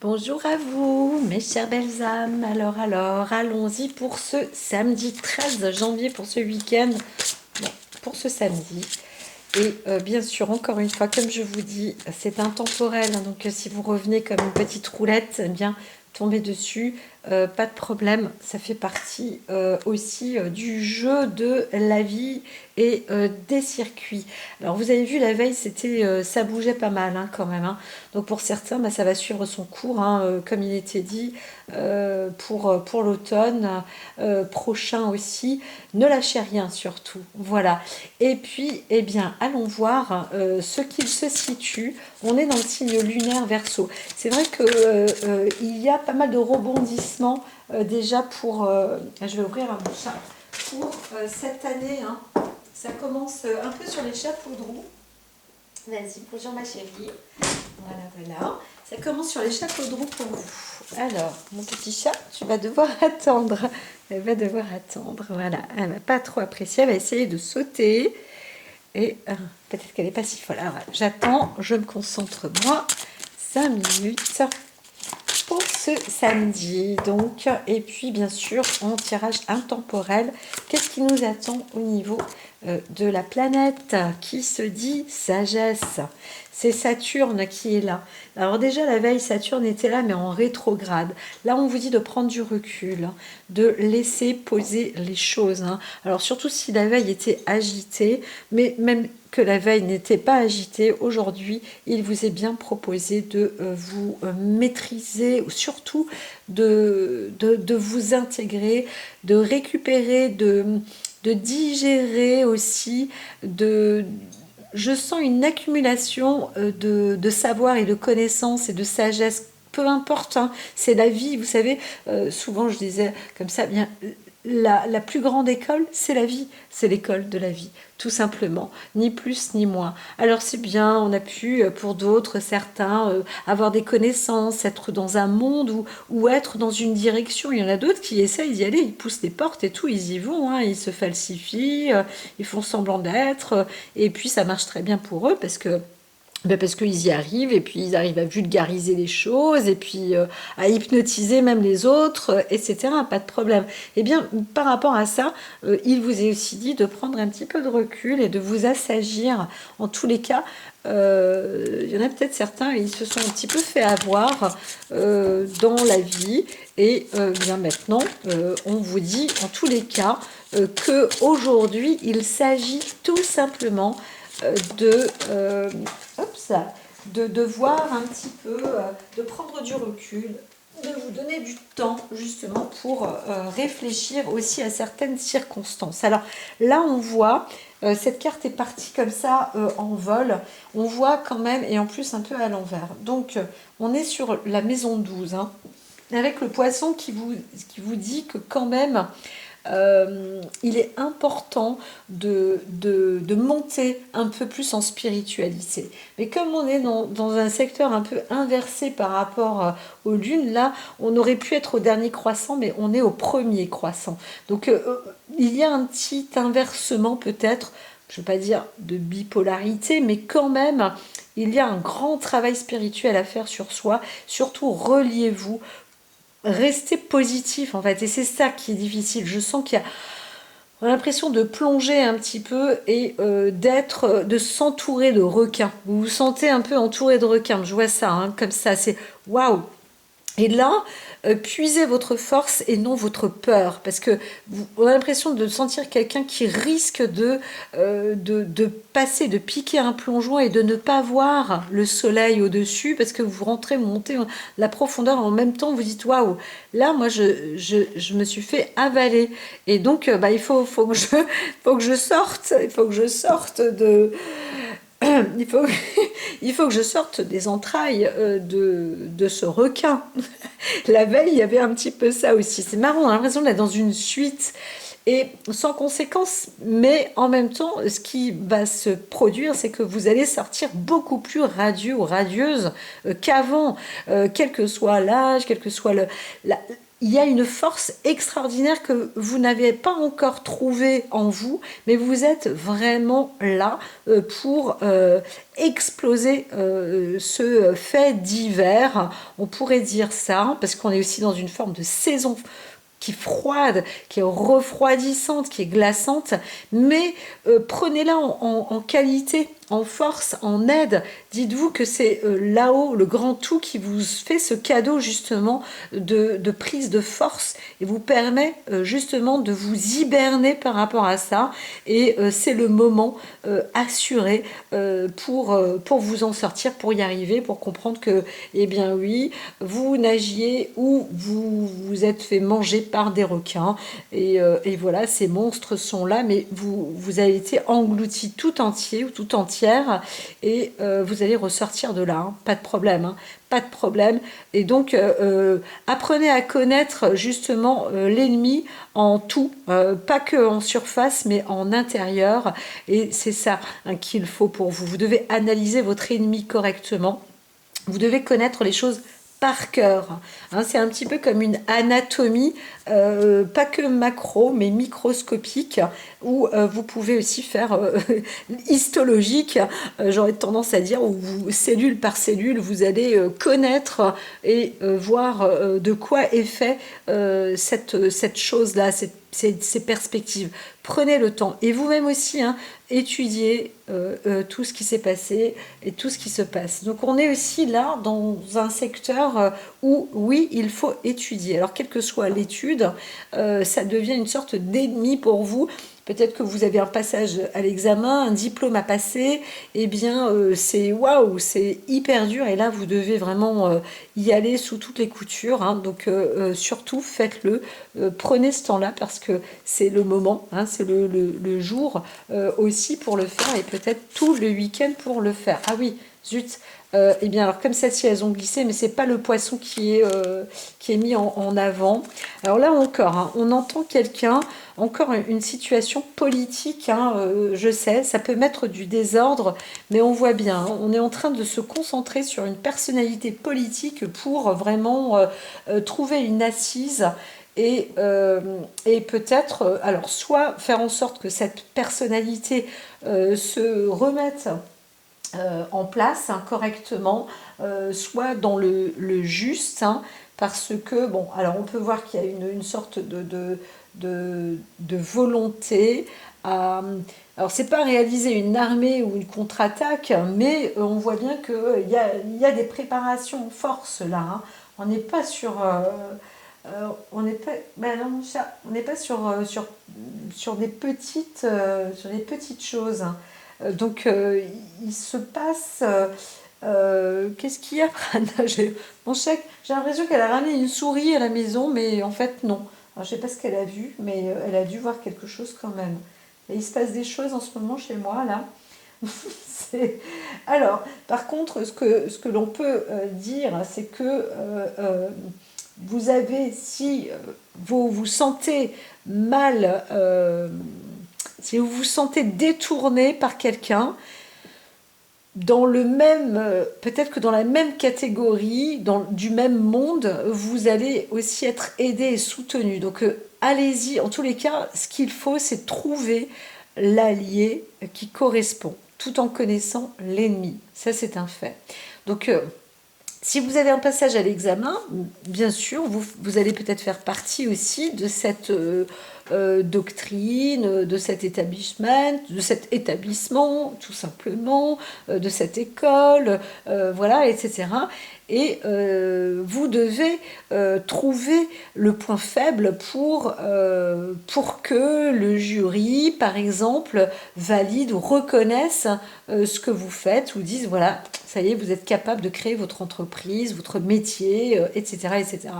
Bonjour à vous, mes chères belles âmes. Alors, allons-y pour ce samedi 13 janvier, pour ce week-end. Bon, pour ce samedi. Et bien sûr, encore une fois, comme je vous dis, c'est intemporel, hein. Donc, si vous revenez comme une petite roulette, eh bien, tombez dessus. Pas de problème. Ça fait partie aussi du jeu de la vie et des circuits. Alors, vous avez vu, la veille, ça bougeait pas mal, hein, quand même, hein. Donc, pour certains, bah, ça va suivre son cours, hein, comme il était dit, pour l'automne prochain aussi. Ne lâchez rien, surtout. Voilà. Et puis, eh bien, allons voir ce qu'il se situe. On est dans le signe lunaire Verseau. C'est vrai que il y a pas mal de rebondissements déjà pour. Je vais ouvrir un bouchon pour cette année, hein. Ça commence un peu sur les chapeaux de roue. Vas-y, bonjour ma chérie. Voilà. Ça commence sur les chapeaux de roue pour vous. Alors, mon petit chat, tu vas devoir attendre. Elle va devoir attendre. Voilà. Elle va pas trop apprécier. Elle va essayer de sauter. Et peut-être qu'elle n'est pas si folle. Alors, j'attends, je me concentre moi. 5 minutes pour ce samedi. Donc, et puis bien sûr, en tirage intemporel, qu'est-ce qui nous attend au niveau de la planète qui se dit sagesse? C'est Saturne qui est là. Alors déjà, la veille, Saturne était là, mais en rétrograde. Là, on vous dit de prendre du recul, hein, de laisser poser les choses, hein. Alors surtout si la veille était agitée, mais même que la veille n'était pas agitée, aujourd'hui, il vous est bien proposé de vous maîtriser, surtout de vous intégrer, de récupérer, de digérer aussi, je sens une accumulation de savoir et de connaissances et de sagesse. Peu importe, hein, c'est la vie, vous savez, souvent je disais comme ça, bien, la plus grande école, c'est la vie, c'est l'école de la vie, tout simplement, ni plus ni moins. Alors c'est bien, on a pu, pour d'autres, certains, avoir des connaissances, être dans un monde ou être dans une direction. Il y en a d'autres qui essayent d'y aller, ils poussent des portes et tout, ils y vont, hein, ils se falsifient, ils font semblant d'être, et puis ça marche très bien pour eux parce qu'ils y arrivent et puis ils arrivent à vulgariser les choses et puis à hypnotiser même les autres, etc. Pas de problème. Eh bien, par rapport à ça, il vous est aussi dit de prendre un petit peu de recul et de vous assagir. En tous les cas, il y en a peut-être certains, ils se sont un petit peu fait avoir dans la vie et bien maintenant, on vous dit en tous les cas que aujourd'hui, il s'agit tout simplement de, de voir un petit peu, de prendre du recul, de vous donner du temps justement pour réfléchir aussi à certaines circonstances. Alors là, on voit, cette carte est partie comme ça en vol, on voit quand même, et en plus un peu à l'envers. Donc, on est sur la maison 12, hein, avec le poisson qui vous dit que quand même, il est important de monter un peu plus en spiritualité. Mais comme on est dans un secteur un peu inversé par rapport aux lunes, là, on aurait pu être au dernier croissant, mais on est au premier croissant. Donc, il y a un petit inversement peut-être, je ne veux pas dire de bipolarité, mais quand même, il y a un grand travail spirituel à faire sur soi. Surtout, reliez-vous. Restez positif en fait, et c'est ça qui est difficile. Je sens qu'il y a l'impression de plonger un petit peu et de s'entourer de requins. Vous vous sentez un peu entouré de requins, je vois ça, hein, comme ça, c'est waouh. Et là, puisez votre force et non votre peur, parce que vous avez l'impression de sentir quelqu'un qui risque de passer, de piquer un plongeon et de ne pas voir le soleil au-dessus, parce que vous rentrez, montez la profondeur, en même temps vous dites waouh, là moi je me suis fait avaler, et donc bah, faut que je sorte, il faut que je sorte de... Il faut, il faut que je sorte des entrailles de ce requin. La veille, il y avait un petit peu ça aussi. C'est marrant, on a l'impression d'être dans une suite et sans conséquence. Mais en même temps, ce qui va se produire, c'est que vous allez sortir beaucoup plus radieux ou radieuse qu'avant, quel que soit l'âge, quel que soit il y a une force extraordinaire que vous n'avez pas encore trouvée en vous, mais vous êtes vraiment là pour exploser ce fait divers. On pourrait dire ça, parce qu'on est aussi dans une forme de saison qui est froide, qui est refroidissante, qui est glaçante, mais prenez-la en qualité, en force, en aide. Dites-vous que c'est là-haut, le grand tout, qui vous fait ce cadeau justement de prise de force et vous permet justement de vous hiberner par rapport à ça. Et c'est le moment assuré pour vous en sortir, pour y arriver, pour comprendre que, eh bien oui, vous nagiez ou vous vous êtes fait manger par des requins. Et voilà, ces monstres sont là, mais vous avez été englouti tout entier ou tout entière, et vous allez ressortir de là, hein, pas de problème, hein, pas de problème. Et donc, apprenez à connaître justement l'ennemi en tout, pas que en surface, mais en intérieur. Et c'est ça hein, qu'il faut pour vous. Vous devez analyser votre ennemi correctement. Vous devez connaître les choses par cœur. Hein, c'est un petit peu comme une anatomie, pas que macro, mais microscopique, où vous pouvez aussi faire histologique, j'aurais tendance à dire, où vous, cellule par cellule, vous allez connaître et voir de quoi est fait cette chose-là, ces perspectives. Prenez le temps. Et vous-même aussi, hein, étudiez tout ce qui s'est passé et tout ce qui se passe. Donc on est aussi là dans un secteur où, oui, il faut étudier. Alors, quelle que soit l'étude, ça devient une sorte d'ennemi pour vous. Peut-être que vous avez un passage à l'examen, un diplôme à passer, et bien c'est waouh, c'est hyper dur, et là vous devez vraiment y aller sous toutes les coutures. Hein. Donc surtout faites-le, prenez ce temps-là parce que c'est le moment, hein, c'est le jour aussi pour le faire, et peut-être tout le week-end pour le faire. Ah oui, zut. Eh bien alors comme celles-ci elles ont glissé, mais c'est pas le poisson qui est mis en avant. Alors là encore, hein, on entend quelqu'un, encore une situation politique, hein, je sais, ça peut mettre du désordre, mais on voit bien, hein, on est en train de se concentrer sur une personnalité politique pour vraiment trouver une assise. Et peut-être, alors, soit faire en sorte que cette personnalité se remette en place hein, correctement, soit dans le juste, hein, parce que, bon, alors on peut voir qu'il y a une sorte de volonté à... Alors, c'est pas réaliser une armée ou une contre-attaque, mais on voit bien qu'il y a des préparations en force là. Hein. On n'est pas sur... on n'est pas, ben non, on n'est pas sur sur des petites choses. Hein. Donc, il se passe. Qu'est-ce qu'il y a, Rana? Mon chèque, j'ai l'impression qu'elle a ramené une souris à la maison, mais en fait, non. Alors, je sais pas ce qu'elle a vu, mais elle a dû voir quelque chose quand même. Et il se passe des choses en ce moment chez moi, là. Alors, par contre, ce que l'on peut dire, c'est que vous avez, si vous vous sentez mal, si vous vous sentez détourné par quelqu'un, dans le même, peut-être que dans la même catégorie, du même monde, vous allez aussi être aidé et soutenu. Donc allez-y, en tous les cas, ce qu'il faut, c'est trouver l'allié qui correspond, tout en connaissant l'ennemi. Ça, c'est un fait. Donc, si vous avez un passage à l'examen, bien sûr, vous allez peut-être faire partie aussi de cette doctrine, de cet établissement, tout simplement, de cette école, voilà, etc. Et vous devez trouver le point faible pour que le jury, par exemple, valide ou reconnaisse ce que vous faites, ou dise, voilà, ça y est, vous êtes capable de créer votre entreprise, votre métier, etc., etc.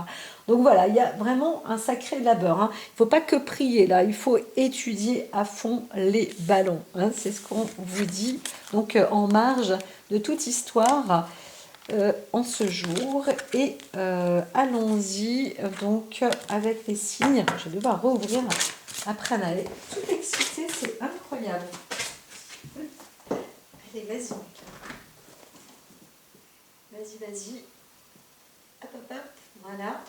Donc voilà, il y a vraiment un sacré labeur. Hein. Il ne faut pas que prier là, il faut étudier à fond les ballons. Hein. C'est ce qu'on vous dit. Donc en marge de toute histoire en ce jour. Et allons-y donc avec les signes. Je vais devoir rouvrir après Anna. Elle est toute excitée, c'est incroyable. Allez, vas-y. Vas-y, vas-y. Hop, hop, hop. Voilà.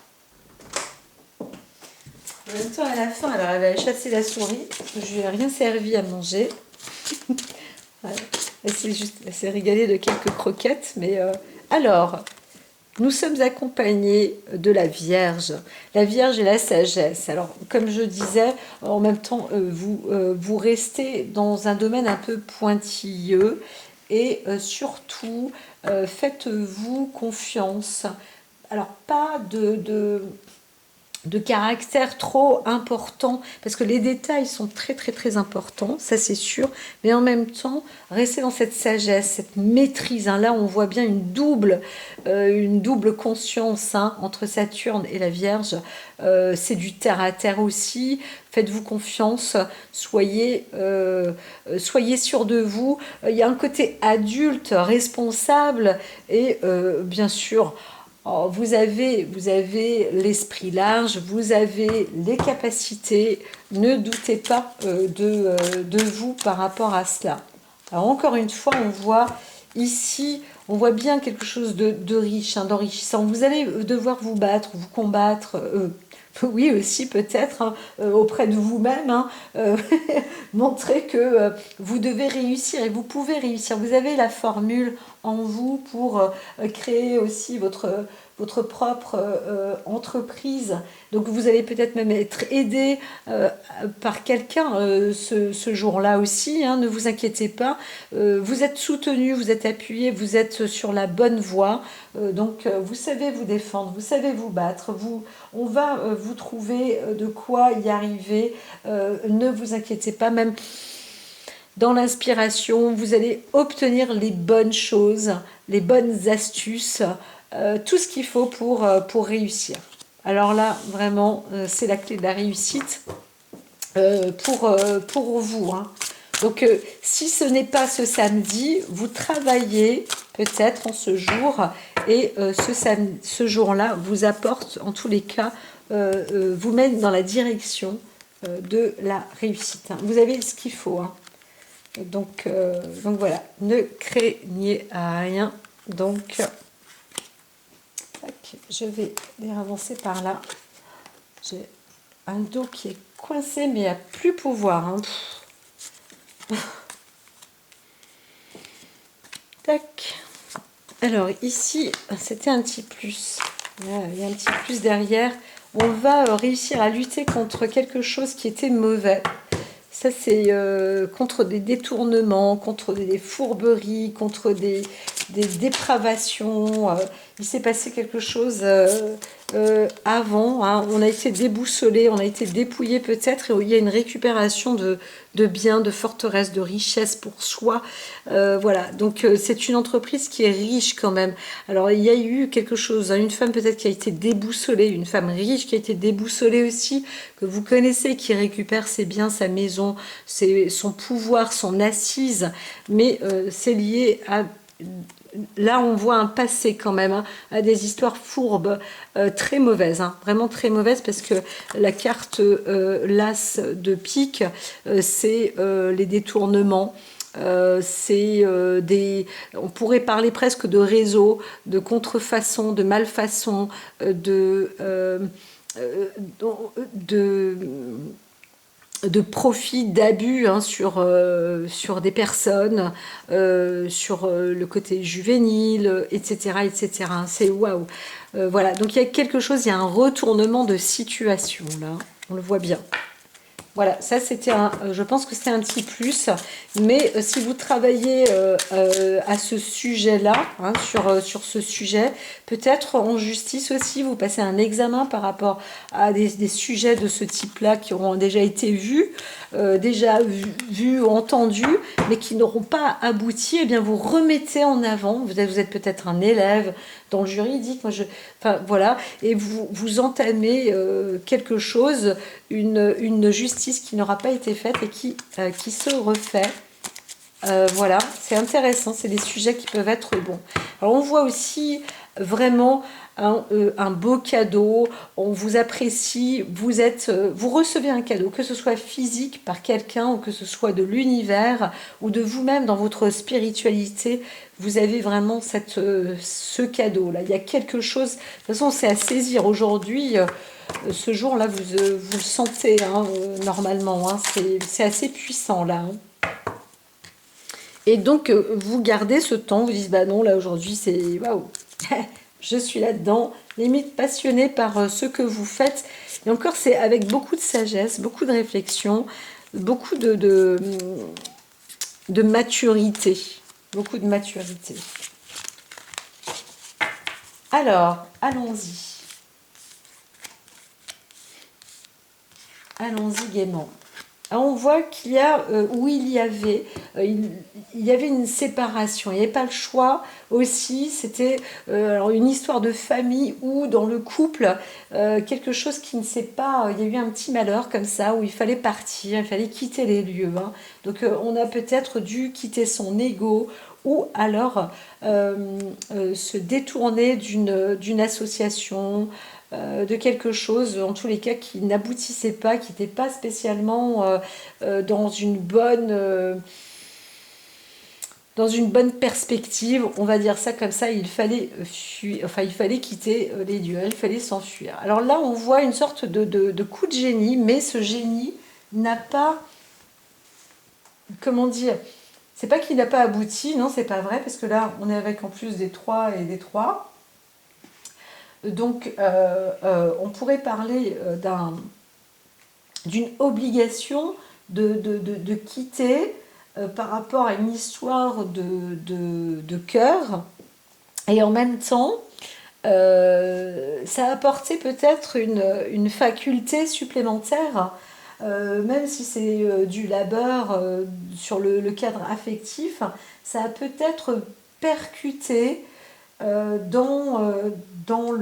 En même temps, à la fin, alors elle va chasser la souris, parce que je lui ai rien servi à manger. Voilà. Elle s'est régalée de quelques croquettes, mais alors, nous sommes accompagnés de la Vierge et la sagesse. Alors, comme je disais, en même temps, vous restez dans un domaine un peu pointilleux et surtout, faites-vous confiance. Alors, pas de caractère trop important, parce que les détails sont très très très importants, ça c'est sûr, mais en même temps, rester dans cette sagesse, cette maîtrise, hein. Là on voit bien une double conscience, hein, entre Saturne et la Vierge. C'est du terre à terre aussi, faites-vous confiance, soyez sûr de vous. Il y a un côté adulte, responsable, et bien sûr, oh, vous avez l'esprit large, vous avez les capacités, ne doutez pas de vous par rapport à cela. Alors encore une fois, on voit ici, on voit bien quelque chose de riche, hein, d'enrichissant. Vous allez devoir vous battre, vous combattre, oui aussi peut-être, hein, auprès de vous-même, hein, montrer que vous devez réussir et vous pouvez réussir. Vous avez la formule en vous pour créer aussi votre propre entreprise. Donc vous allez peut-être même être aidé par quelqu'un ce jour-là aussi, hein, ne vous inquiétez pas. Vous êtes soutenu, vous êtes appuyé, vous êtes sur la bonne voie. Donc vous savez vous défendre, vous savez vous battre. On va vous trouver de quoi y arriver. Ne vous inquiétez pas, même dans l'inspiration, vous allez obtenir les bonnes choses, les bonnes astuces, tout ce qu'il faut pour réussir. Alors là, vraiment, c'est la clé de la réussite pour vous, hein. Donc, si ce n'est pas ce samedi, vous travaillez peut-être en ce jour, et ce jour-là vous apporte, en tous les cas, vous met dans la direction de la réussite, hein. Vous avez ce qu'il faut, hein. Donc voilà, ne craignez à rien. Donc, tac, je vais les avancer par là. J'ai un dos qui est coincé, mais à plus pouvoir, hein. Tac. Alors ici, c'était un petit plus. Là, il y a un petit plus derrière. On va réussir à lutter contre quelque chose qui était mauvais. Ça, c'est contre des détournements, contre des fourberies, contre des dépravations. Il s'est passé quelque chose avant, hein. On a été déboussolé, on a été dépouillé peut-être, et il y a une récupération de biens, de forteresses, de richesses pour soi. Voilà, donc c'est une entreprise qui est riche quand même. Alors il y a eu quelque chose, hein, une femme peut-être qui a été déboussolée, une femme riche qui a été déboussolée aussi, que vous connaissez, qui récupère ses biens, sa maison, son pouvoir, son assise, mais c'est lié à... Là, on voit un passé quand même, hein, à des histoires fourbes, très mauvaises, hein, vraiment très mauvaises, parce que la carte l'as de pique, c'est les détournements. C'est on pourrait parler presque de réseau, de contrefaçon, de malfaçon, de profit, d'abus, hein, sur des personnes, sur le côté juvénile, etc. etc. C'est waouh. Voilà, donc il y a quelque chose, il y a un retournement de situation là, on le voit bien. Voilà, ça c'était je pense que c'était un petit plus, mais si vous travaillez à ce sujet-là, hein, sur ce sujet, peut-être en justice aussi, vous passez un examen par rapport à des sujets de ce type-là qui auront déjà été vus, vus, entendus, mais qui n'auront pas abouti, et bien vous remettez en avant, vous êtes peut-être un élève dans le juridique, enfin voilà, et vous entamez quelque chose, une justice qui n'aura pas été faite et qui se refait. Voilà, c'est intéressant, c'est des sujets qui peuvent être bons. Alors on voit aussi vraiment un beau cadeau, on vous apprécie, vous recevez un cadeau, que ce soit physique par quelqu'un ou que ce soit de l'univers ou de vous-même dans votre spiritualité, vous avez vraiment ce cadeau-là. Il y a quelque chose, de toute façon c'est à saisir aujourd'hui, ce jour-là vous le sentez hein, normalement, hein, c'est assez puissant là. Hein. Et donc, vous gardez ce temps, vous dites, bah non, là aujourd'hui, c'est waouh, je suis là-dedans, limite passionnée par ce que vous faites. Et encore, c'est avec beaucoup de sagesse, beaucoup de réflexion, beaucoup de maturité. Beaucoup de maturité. Alors, allons-y. Allons-y gaiement. Alors, on voit qu'il y a, où il y avait une séparation, il n'y avait pas le choix aussi, c'était alors une histoire de famille ou dans le couple, quelque chose qui ne s'est pas, il y a eu un petit malheur comme ça, où il fallait partir, il fallait quitter les lieux. Hein. Donc on a peut-être dû quitter son ego ou alors se détourner d'une association, de quelque chose, en tous les cas, qui n'aboutissait pas, qui n'était pas spécialement dans une bonne perspective, on va dire ça comme ça, il fallait fuir, enfin il fallait quitter les lieux, il fallait s'enfuir. Alors là, on voit une sorte de coup de génie, mais ce génie n'a pas, comment dire, c'est pas qu'il n'a pas abouti, non, c'est pas vrai, parce que là, on est avec en plus des 3 et des 3. Donc, on pourrait parler d'une obligation de quitter par rapport à une histoire de cœur. Et en même temps, ça a apporté peut-être une faculté supplémentaire, même si c'est du labeur sur le cadre affectif, ça a peut-être percuté dans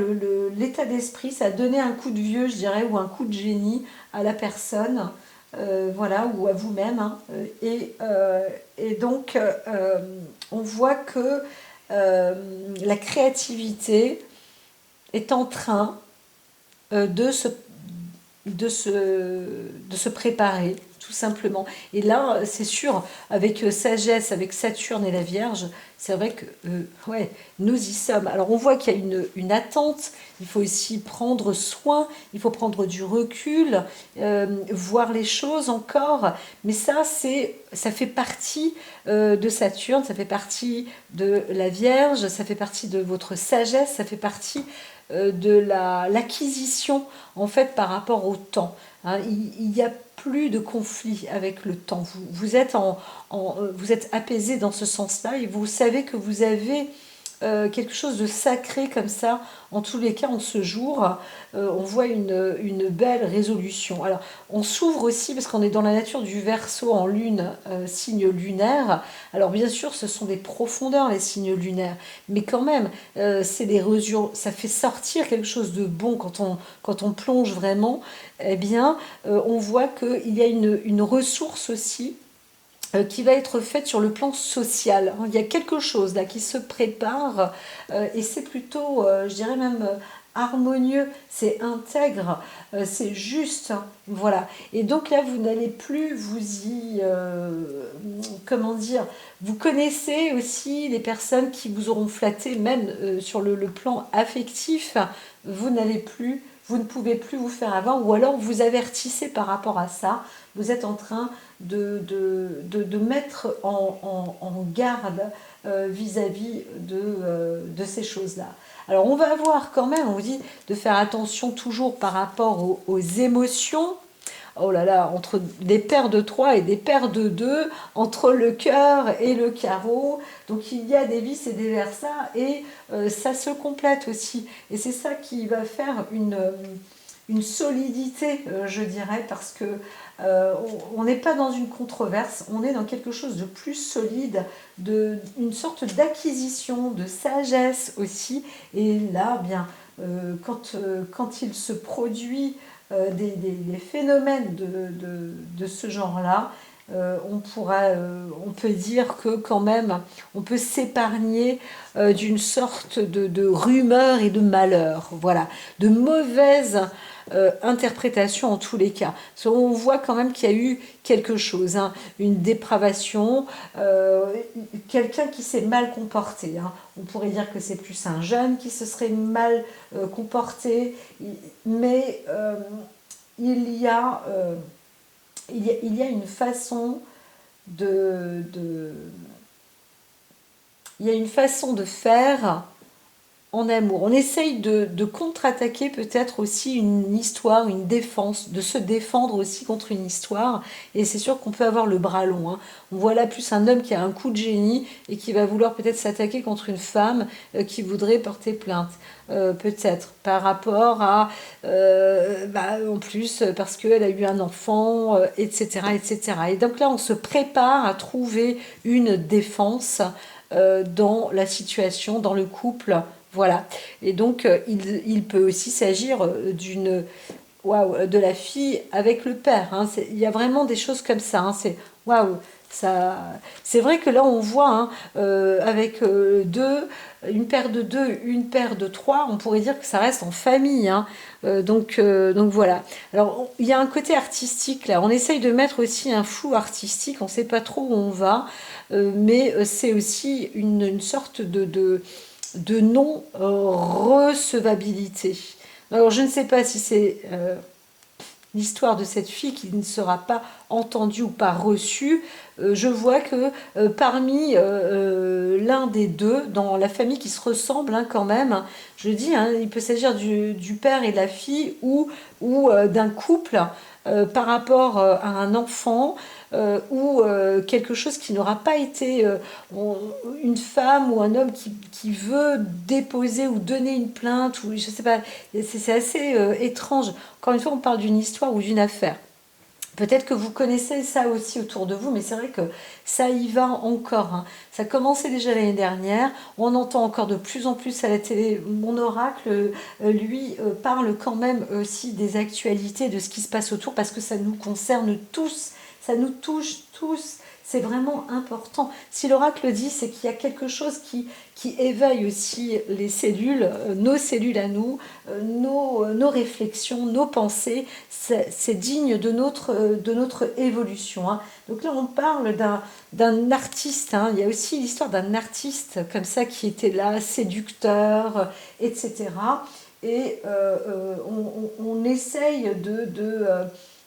l'état d'esprit, ça a donné un coup de vieux, je dirais, ou un coup de génie à la personne, voilà, ou à vous-même. Hein. Et donc, on voit que la créativité est en train de se préparer, tout simplement. Et là, c'est sûr, avec sagesse, avec Saturne et la Vierge, c'est vrai que, ouais, nous y sommes. Alors, on voit qu'il y a une attente, il faut aussi prendre soin, il faut prendre du recul, voir les choses encore, mais ça fait partie de Saturne, ça fait partie de la Vierge, ça fait partie de votre sagesse, ça fait partie de l'acquisition en fait par rapport au temps. Hein. Il n'y a plus de conflit avec le temps. Vous êtes, vous êtes apaisé dans ce sens-là et vous savez que vous avez quelque chose de sacré comme ça. En tous les cas, en ce jour, on voit une belle résolution. Alors, on s'ouvre aussi parce qu'on est dans la nature du Verseau en lune, signe lunaire. Alors, bien sûr, ce sont des profondeurs, les signes lunaires, mais quand même, c'est des mesures, ça fait sortir quelque chose de bon quand on plonge vraiment. Eh bien, on voit qu'il y a une ressource aussi qui va être faite sur le plan social. Il y a quelque chose là qui se prépare et c'est plutôt, je dirais même, harmonieux, c'est intègre, c'est juste, voilà. Et donc là, vous n'allez plus comment dire, vous connaissez aussi les personnes qui vous auront flatté, même sur le plan affectif, vous ne pouvez plus vous faire avoir, ou alors vous avertissez par rapport à ça, vous êtes en train de mettre en garde vis-à-vis de ces choses-là. Alors on va avoir quand même, on vous dit de faire attention toujours par rapport aux émotions. Oh là là, entre des paires de 3 et des paires de 2, entre le cœur et le carreau. Donc il y a des vices et des versas et ça se complète aussi. Et c'est ça qui va faire une solidité, je dirais, parce que on n'est pas dans une controverse, on est dans quelque chose de plus solide, une sorte d'acquisition, de sagesse aussi. Et là, bien, quand il se produit des phénomènes de ce genre-là, on peut dire que quand même, on peut s'épargner d'une sorte de rumeur et de malheur, voilà, de mauvaises interprétations en tous les cas. On voit quand même qu'il y a eu quelque chose, hein, une dépravation, quelqu'un qui s'est mal comporté, hein. On pourrait dire que c'est plus un jeune qui se serait mal comporté, mais il y a, il y a une façon de, il y a une façon de faire en amour. On essaye de contre-attaquer peut-être aussi une histoire, une défense, de se défendre aussi contre une histoire. Et c'est sûr qu'on peut avoir le bras long, hein. On voit là plus un homme qui a un coup de génie et qui va vouloir peut-être s'attaquer contre une femme qui voudrait porter plainte. Peut-être par rapport à en plus parce qu'elle a eu un enfant, etc., etc. Et donc là on se prépare à trouver une défense dans la situation, dans le couple, voilà. Et donc il peut aussi s'agir d'une waouh, de la fille avec le père, hein. Il y a vraiment des choses comme ça, hein. C'est waouh, ça. C'est vrai que là on voit, hein, avec une paire de deux, une paire de trois, on pourrait dire que ça reste en famille, hein. Donc voilà. Alors il y a un côté artistique là. On essaye de mettre aussi un flou artistique. On ne sait pas trop où on va, mais c'est aussi une sorte de non-recevabilité. Alors je ne sais pas si c'est l'histoire de cette fille qui ne sera pas entendue ou pas reçue. Je vois que parmi l'un des deux, dans la famille qui se ressemble, hein, quand même, hein, je dis, hein, il peut s'agir du père et de la fille ou d'un couple par rapport à un enfant ou quelque chose qui n'aura pas été une femme ou un homme qui veut déposer ou donner une plainte, ou je sais pas, c'est assez étrange. Encore une fois, on parle d'une histoire ou d'une affaire. Peut-être que vous connaissez ça aussi autour de vous, mais c'est vrai que ça y va encore, hein. Ça a commencé déjà l'année dernière. On entend encore de plus en plus à la télé. Mon oracle, lui, parle quand même aussi des actualités, de ce qui se passe autour, parce que ça nous concerne tous. Ça nous touche tous. C'est vraiment important. Si l'oracle dit, c'est qu'il y a quelque chose qui éveille aussi les cellules, nos cellules à nous, nos réflexions, nos pensées. C'est digne de notre évolution, hein. Donc là, on parle d'un artiste, hein. Il y a aussi l'histoire d'un artiste comme ça qui était là, séducteur, etc. Et on essaye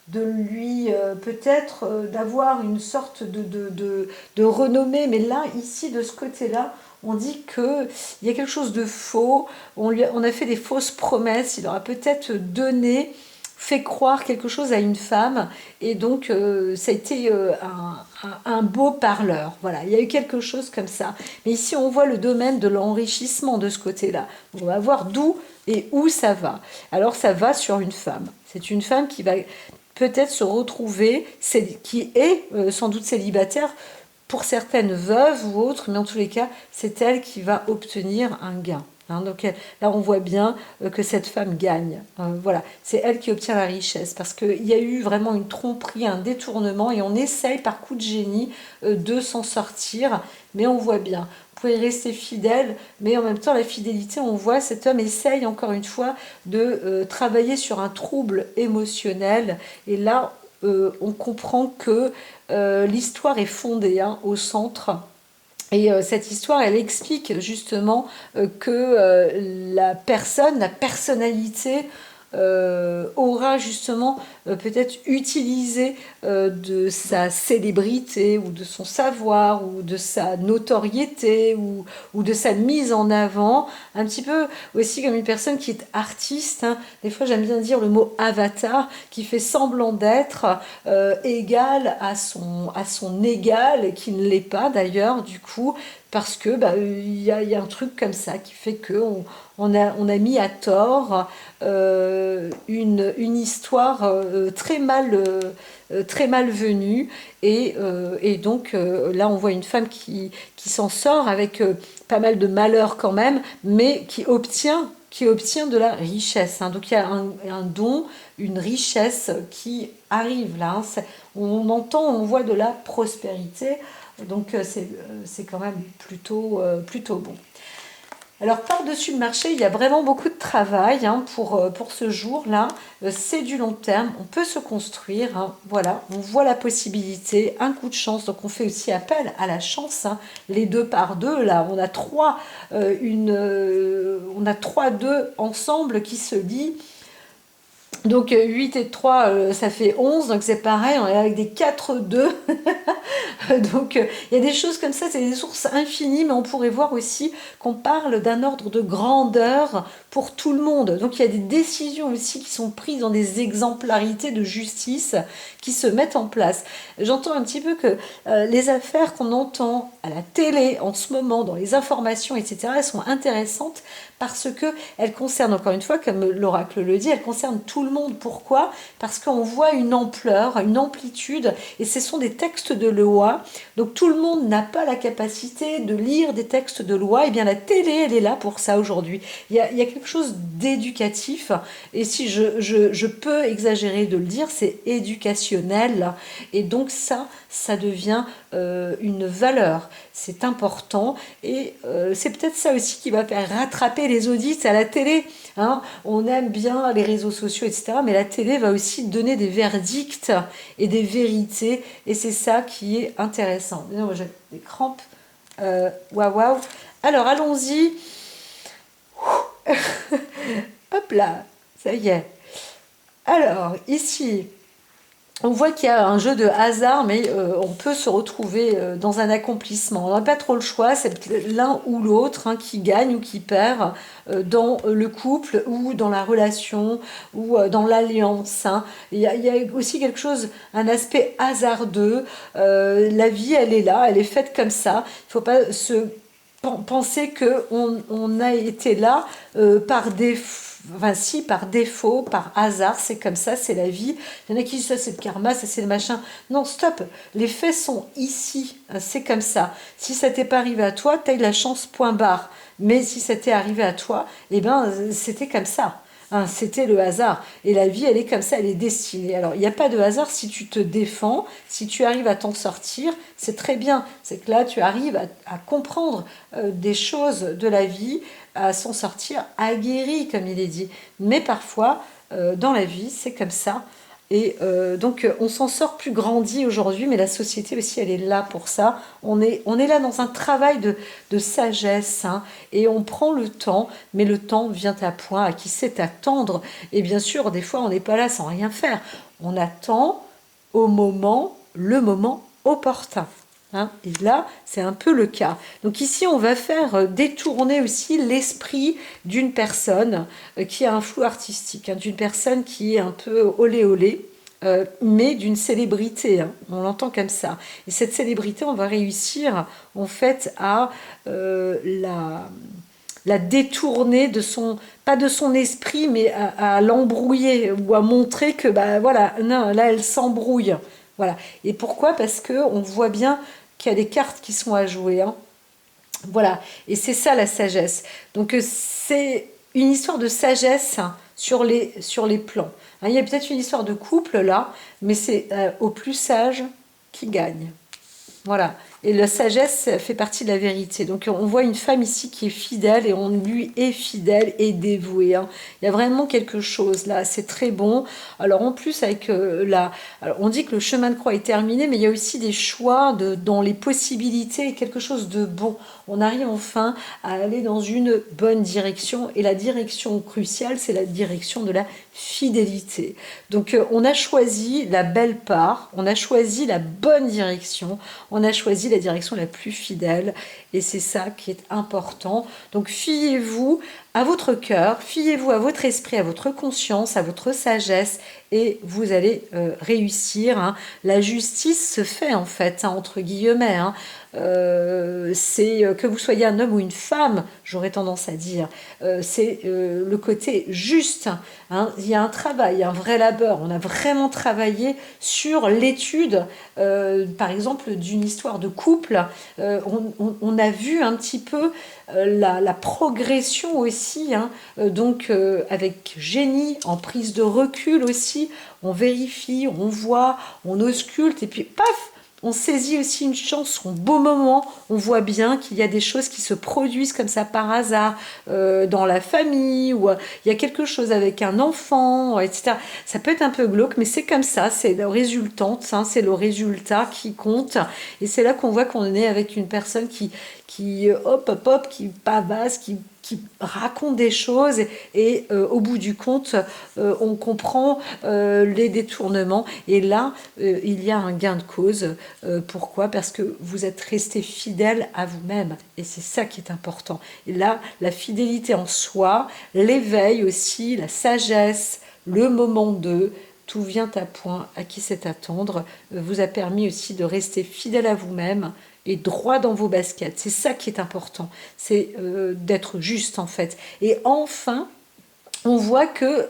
de lui peut-être d'avoir une sorte de renommée, mais là, ici, de ce côté-là, on dit qu'il y a quelque chose de faux, on a fait des fausses promesses, il aura peut-être donné, fait croire quelque chose à une femme, et donc ça a été un beau parleur. Voilà, il y a eu quelque chose comme ça. Mais ici, on voit le domaine de l'enrichissement de ce côté-là. On va voir d'où et où ça va. Alors, ça va sur une femme. C'est une femme qui va peut-être se retrouver, qui est sans doute célibataire, pour certaines veuves ou autres, mais en tous les cas, c'est elle qui va obtenir un gain, hein. Donc là, on voit bien que cette femme gagne. Voilà, c'est elle qui obtient la richesse, parce qu'il y a eu vraiment une tromperie, un détournement, et on essaye par coup de génie de s'en sortir, mais on voit bien. Vous pouvez rester fidèle, mais en même temps, la fidélité, on voit, cet homme essaye encore une fois de travailler sur un trouble émotionnel, et là, on comprend que l'histoire est fondée, hein, au centre. Et cette histoire, elle explique justement que la personne, la personnalité, aura justement peut-être utilisé de sa célébrité ou de son savoir ou de sa notoriété ou de sa mise en avant, un petit peu aussi comme une personne qui est artiste, hein. Des fois j'aime bien dire le mot avatar, qui fait semblant d'être égal à son égal, qui ne l'est pas d'ailleurs du coup, parce que y a un truc comme ça qui fait que on a mis à tort une histoire très malvenue, et donc là on voit une femme qui s'en sort avec pas mal de malheur quand même, mais qui obtient qui obtient de la richesse. Donc il y a un don, une richesse qui arrive là. On entend, on voit de la prospérité. Donc c'est quand même plutôt bon. Alors par-dessus le marché, il y a vraiment beaucoup de travail pour ce jour-là. C'est du long terme, on peut se construire. Voilà, on voit la possibilité, un coup de chance. Donc on fait aussi appel à la chance. Les 2 par 2, là, on a 3, on a 3 2 ensemble qui se lient. Donc 8 et 3, ça fait 11, donc c'est pareil, on est avec des 4-2. Donc il y a des choses comme ça, c'est des sources infinies, mais on pourrait voir aussi qu'on parle d'un ordre de grandeur pour tout le monde. Donc il y a des décisions aussi qui sont prises dans des exemplarités de justice qui se mettent en place. J'entends un petit peu que les affaires qu'on entend à la télé en ce moment, dans les informations, etc., elles sont intéressantes parce qu'elles concernent, encore une fois, comme l'oracle le dit, elles concernent tout le monde. Pourquoi? Parce qu'on voit une ampleur, une amplitude, et ce sont des textes de loi. Donc tout le monde n'a pas la capacité de lire des textes de loi. Et bien la télé, elle est là pour ça aujourd'hui. Il y a quelque chose d'éducatif, et si je peux exagérer de le dire, c'est éducationnel. Et donc ça devient une valeur. C'est important, et c'est peut-être ça aussi qui va faire rattraper les audits à la télé. On aime bien les réseaux sociaux, etc. Mais la télé va aussi donner des verdicts et des vérités. Et c'est ça qui est intéressant. Moi, j'ai des crampes. Waouh. Alors, allons-y. Hop là. Ça y est. Alors, ici, on voit qu'il y a un jeu de hasard, mais on peut se retrouver dans un accomplissement. On n'a pas trop le choix, c'est l'un ou l'autre qui gagne ou qui perd dans le couple ou dans la relation ou dans l'alliance. Il y a aussi quelque chose, un aspect hasardeux. La vie, elle est là, elle est faite comme ça. Il ne faut pas se penser qu'on a été là par défaut. Enfin, si, par défaut, par hasard, c'est comme ça, c'est la vie. Il y en a qui disent ça, c'est le karma, ça, c'est le machin. Non, stop, les faits sont ici, c'est comme ça. Si ça t'est pas arrivé à toi, t'as eu la chance, point barre. Mais si ça t'est arrivé à toi, eh ben, c'était comme ça. C'était le hasard. Et la vie, elle est comme ça, elle est destinée. Alors, il n'y a pas de hasard si tu te défends, si tu arrives à t'en sortir, c'est très bien. C'est que là, tu arrives à comprendre des choses de la vie, à s'en sortir aguerri, comme il est dit. Mais parfois, dans la vie, c'est comme ça. Et donc, on s'en sort plus grandi aujourd'hui, mais la société aussi, elle est là pour ça. On est là dans un travail de sagesse, et on prend le temps, mais le temps vient à point, à qui sait attendre. Et bien sûr, des fois, on n'est pas là sans rien faire. On attend le moment opportun. Et là, c'est un peu le cas. Donc ici, on va faire détourner aussi l'esprit d'une personne qui a un flou artistique, d'une personne qui est un peu olé olé, mais d'une célébrité. On l'entend comme ça. Et cette célébrité, on va réussir en fait à la détourner de son, pas de son esprit, mais à l'embrouiller ou à montrer que, voilà, non, là, elle s'embrouille. Voilà. Et pourquoi? Parce qu'on voit bien qu'il y a des cartes qui sont à jouer. Voilà. Et c'est ça la sagesse. Donc c'est une histoire de sagesse sur les plans. Il y a peut-être une histoire de couple là, mais c'est au plus sage qui gagne. Voilà. Et la sagesse fait partie de la vérité. Donc on voit une femme ici qui est fidèle, et on lui est fidèle et dévoué. Il y a vraiment quelque chose là, c'est très bon. Alors en plus avec alors on dit que le chemin de croix est terminé, mais il y a aussi des choix dans les possibilités et quelque chose de bon. On arrive enfin à aller dans une bonne direction, et la direction cruciale, c'est la direction de la fidélité. Donc on a choisi la belle part, on a choisi la bonne direction, on a choisi la direction la plus fidèle, et c'est ça qui est important. Donc fiez-vous à votre cœur, fiez-vous à votre esprit, à votre conscience, à votre sagesse, et vous allez réussir. La justice se fait en fait, entre guillemets. C'est que vous soyez un homme ou une femme, j'aurais tendance à dire, c'est le côté juste. Il y a un travail, un vrai labeur. On a vraiment travaillé sur l'étude, par exemple, d'une histoire de couple. On a vu un petit peu la progression aussi, hein, donc avec génie, en prise de recul aussi, on vérifie, on voit, on ausculte, et puis paf, on saisit aussi une chance, un beau moment, on voit bien qu'il y a des choses qui se produisent comme ça par hasard dans la famille, ou il y a quelque chose avec un enfant, etc. Ça peut être un peu glauque, mais c'est comme ça, c'est le résultante, hein, c'est le résultat qui compte, et c'est là qu'on voit qu'on est avec une personne qui hop, hop, hop, qui pavasse, qui raconte des choses et au bout du compte, on comprend les détournements et là, il y a un gain de cause. Pourquoi? Parce que vous êtes resté fidèle à vous-même et c'est ça qui est important. Et là, la fidélité en soi, l'éveil aussi, la sagesse, le moment de tout vient à point, à qui c'est attendre, vous a permis aussi de rester fidèle à vous-même et droit dans vos baskets. C'est ça qui est important, c'est d'être juste en fait. Et enfin, on voit que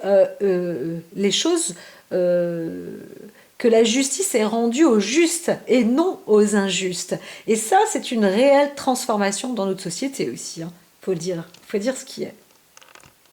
les choses, que la justice est rendue aux justes et non aux injustes. Et ça, c'est une réelle transformation dans notre société aussi. Hein. Faut le dire ce qui est.